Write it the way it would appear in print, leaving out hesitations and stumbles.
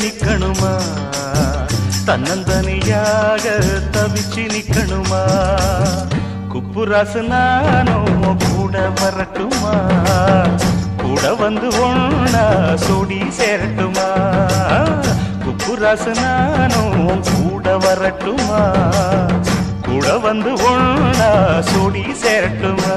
நிக்கணுமா தன்னந்தனியாக தவிச்சு நிக்கணுமா குப்புராசு நானும் கூட வரட்டுமா கூட வந்து ஒண்ணா சோடி சேரட்டுமா குப்புராசு நானும் கூட வரட்டுமா கூட வந்து ஒண்ணா சோடி சேரட்டுமா